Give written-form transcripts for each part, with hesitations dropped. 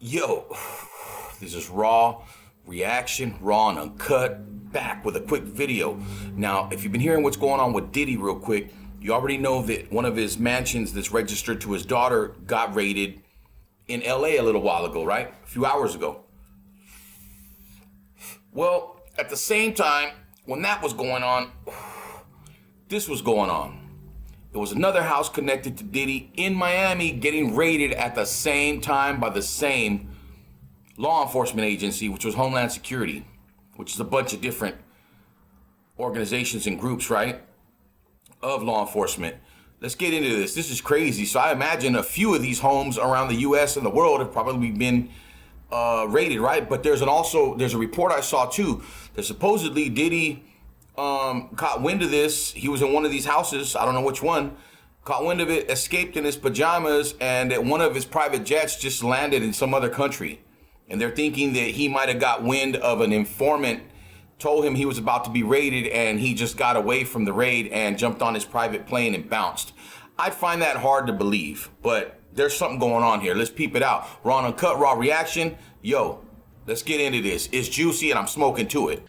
Yo, this is Raw Reaction, Raw and Uncut, back with a quick video. Now, if you've been hearing what's going on with Diddy real quick, you already know that one of his mansions that's registered to his daughter got raided in LA a little while ago, right? A few hours ago. Well, at the same time, when that was going on, this was going on. There was another house connected to Diddy in Miami getting raided at the same time by the same law enforcement agency, which was Homeland Security, which is a bunch of different organizations and groups, right, of law enforcement. Let's get into this. This is crazy. So I imagine a few of these homes around the U.S. and the world have probably been raided, right? But there's a report I saw too that supposedly Diddy caught wind of this. He was in one of these houses, I don't know which one, caught wind of it, escaped in his pajamas, and that one of his private jets just landed in some other country. And they're thinking that he might have got wind of an informant, told him he was about to be raided, and he just got away from the raid and jumped on his private plane and bounced. I find that hard to believe, but there's something going on here. Let's peep it out. Raw and Uncut, Raw Reaction. Yo, let's get into this. It's juicy and I'm smoking to it.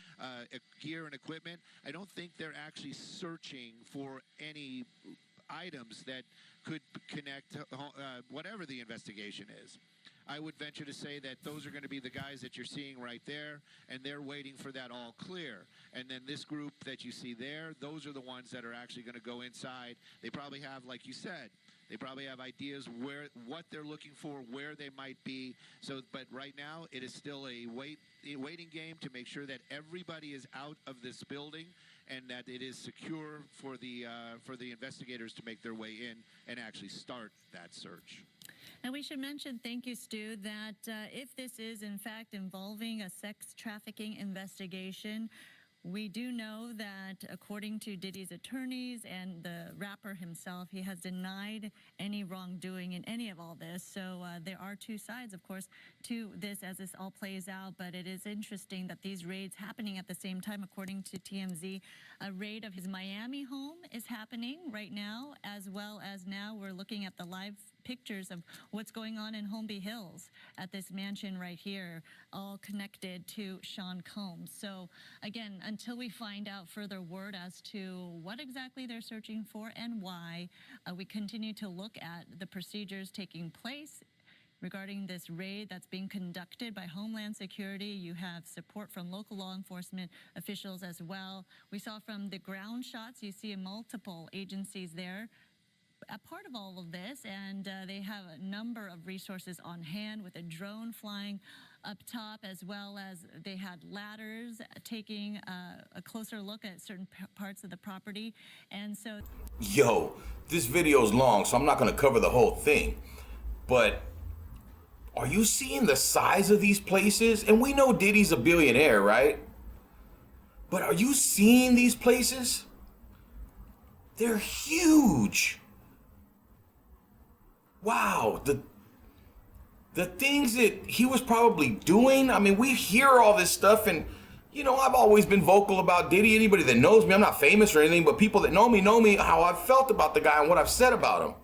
Gear and equipment, I don't think they're actually searching for any items that could connect whatever the investigation is. I would venture to say that those are going to be the guys that you're seeing right there, and they're waiting for that all clear. And then this group that you see there, those are the ones that are actually going to go inside. They probably have, like you said, they probably have ideas what they're looking for, where they might be. So, but right now, it is still a waiting game to make sure that everybody is out of this building and that it is secure for the investigators to make their way in and actually start that search. And we should mention, thank you, Stu, that if this is in fact involving a sex trafficking investigation, we do know that according to Diddy's attorneys and the rapper himself, he has denied any wrongdoing in any of all this. So there are two sides, of course, to this as this all plays out. But it is interesting that these raids happening at the same time. According to TMZ, a raid of his Miami home is happening right now, as well as now we're looking at the live pictures of what's going on in Holmby Hills at this mansion right here, all connected to Sean Combs. So again, until we find out further word as to what exactly they're searching for and why, we continue to look at the procedures taking place regarding this raid that's being conducted by Homeland Security. You have support from local law enforcement officials as well. We saw from the ground shots, you see multiple agencies there a part of all of this, and they have a number of resources on hand with a drone flying up top, as well as they had ladders taking a closer look at certain parts of the property. And so, yo, this video's long, so I'm not going to cover the whole thing, but are you seeing the size of these places? And we know Diddy's a billionaire, right? But are you seeing these places? They're huge. Wow, the things that he was probably doing. I mean, we hear all this stuff, and you know, I've always been vocal about Diddy. Anybody that knows me, I'm not famous or anything, but people that know me how I've felt about the guy and what I've said about him.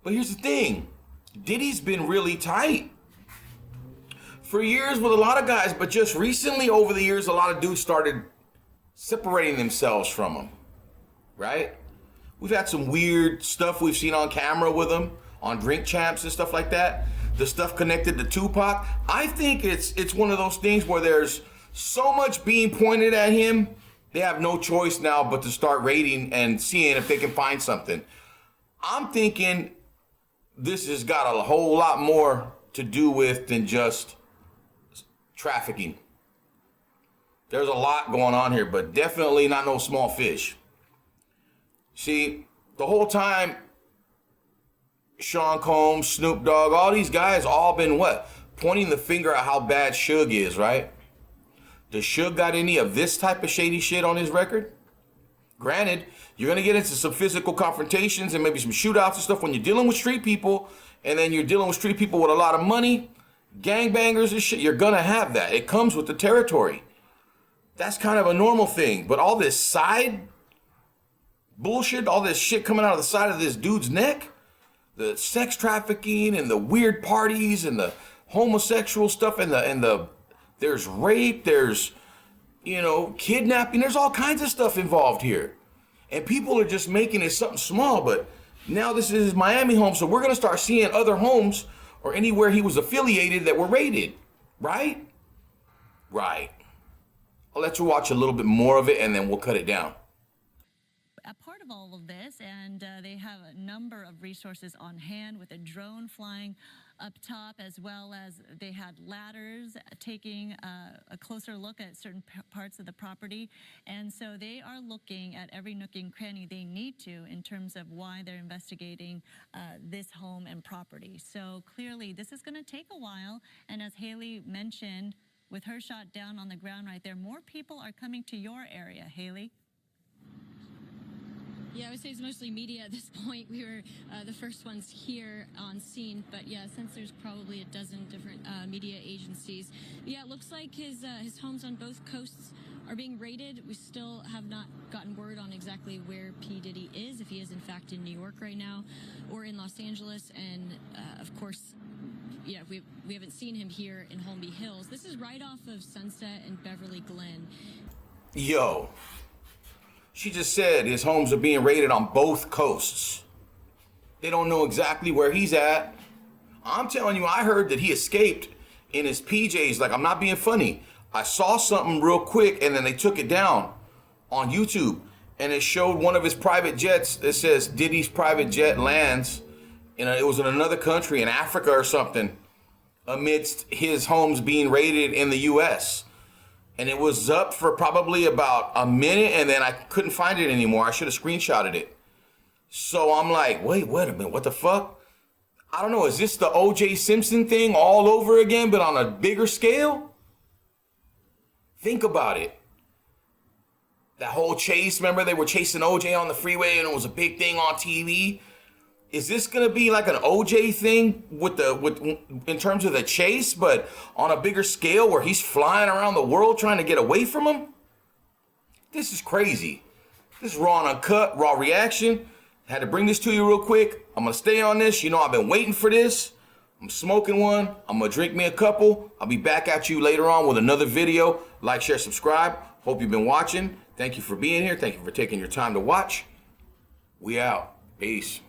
But here's the thing, Diddy's been really tight for years with a lot of guys, but just recently over the years, a lot of dudes started separating themselves from him, right? We've had some weird stuff we've seen on camera with him, on Drink Champs and stuff like that. The stuff connected to Tupac. I think it's one of those things where there's so much being pointed at him, they have no choice now but to start raiding and seeing if they can find something. I'm thinking this has got a whole lot more to do with than just trafficking. There's a lot going on here, but definitely not no small fish. See, the whole time, Sean Combs, Snoop Dogg, all these guys all been what? Pointing the finger at how bad Suge is, right? Does Suge got any of this type of shady shit on his record? Granted, you're going to get into some physical confrontations and maybe some shootouts and stuff when you're dealing with street people, and then you're dealing with street people with a lot of money, gangbangers and shit. You're going to have that. It comes with the territory. That's kind of a normal thing. But all this side bullshit, all this shit coming out of the side of this dude's neck, the sex trafficking and the weird parties and the homosexual stuff and the there's rape, there's, you know, kidnapping, there's all kinds of stuff involved here. And people are just making it something small, but now this is his Miami home, so we're gonna start seeing other homes or anywhere he was affiliated that were raided, right? Right. I'll let you watch a little bit more of it and then we'll cut it down. A part of all of this, and they have a number of resources on hand with a drone flying up top, as well as they had ladders taking a closer look at certain parts of the property. And so they are looking at every nook and cranny they need to in terms of why they're investigating this home and property. So clearly this is going to take a while. And as Haley mentioned, with her shot down on the ground right there, more people are coming to your area, Haley. Yeah, I would say it's mostly media at this point. We were the first ones here on scene, but yeah, since there's probably a dozen different media agencies. But yeah, it looks like his homes on both coasts are being raided. We still have not gotten word on exactly where P. Diddy is, if he is in fact in New York right now or in Los Angeles. And of course, yeah, we haven't seen him here in Holmby Hills. This is right off of Sunset and Beverly Glen. Yo. She just said his homes are being raided on both coasts. They don't know exactly where he's at. I'm telling you, I heard that he escaped in his PJs. Like, I'm not being funny. I saw something real quick and then they took it down on YouTube. And it showed one of his private jets that says Diddy's private jet lands. It was in another country, in Africa or something, amidst his homes being raided in the U.S., and it was up for probably about a minute, and then I couldn't find it anymore. I should have screenshotted it. So I'm like, wait a minute, what the fuck? I don't know, is this the O.J. Simpson thing all over again, but on a bigger scale? Think about it. That whole chase, remember they were chasing O.J. on the freeway, and it was a big thing on TV? Is this gonna be like an O.J. thing in terms of the chase, but on a bigger scale where he's flying around the world trying to get away from him? This is crazy. This is Raw and Uncut, Raw Reaction. Had to bring this to you real quick. I'm gonna stay on this. You know I've been waiting for this. I'm smoking one. I'm gonna drink me a couple. I'll be back at you later on with another video. Like, share, subscribe. Hope you've been watching. Thank you for being here. Thank you for taking your time to watch. We out. Peace.